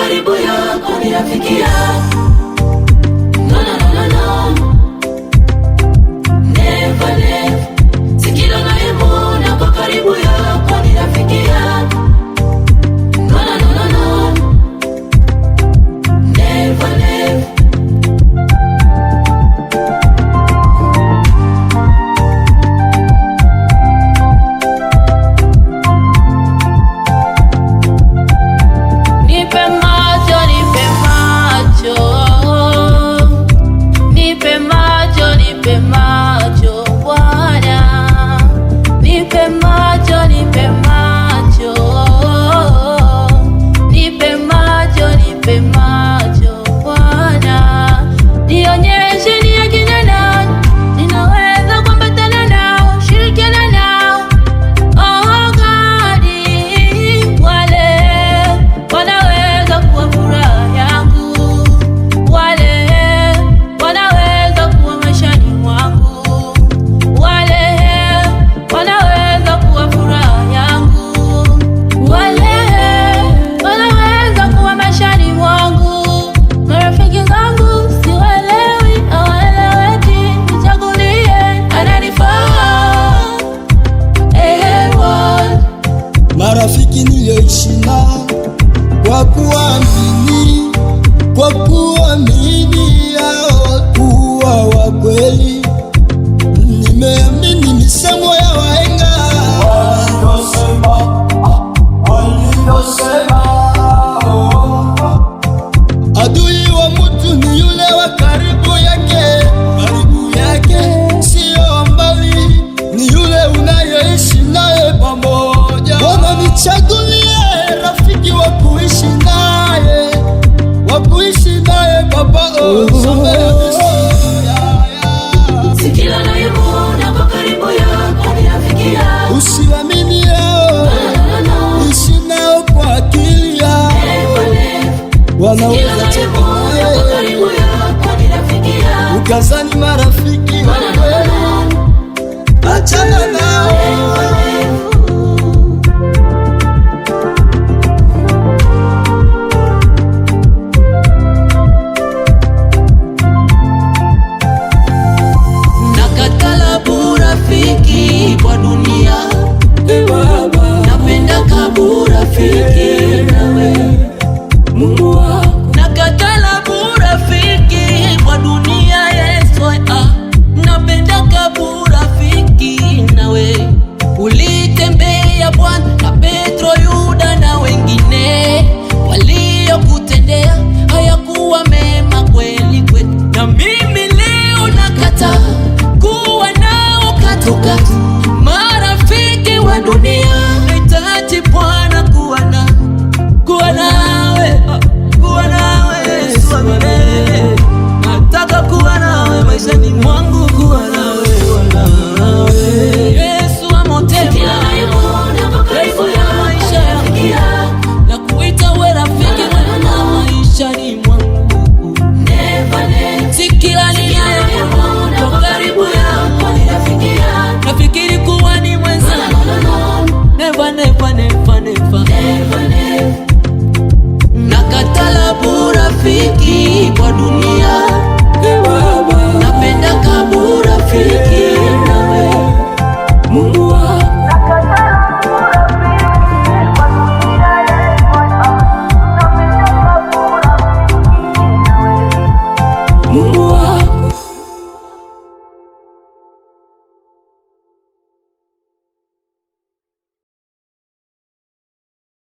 karibu yako ni rafiki yako. No, no, no, no, no. Never, never. Si kila unayemwona kwa karibu yako ni rafiki yako. No, no, no, no, no. Never, never. Marafiki nilioishi nao kwa kuamini hao kuwa wa kweli. Nimeamini misemo ya wahenga waliosema adui wa mtu ni yule wa karibu yake. Karibu yake sio mbali, ni yule unayeishi naye pamoja. Bwana nichague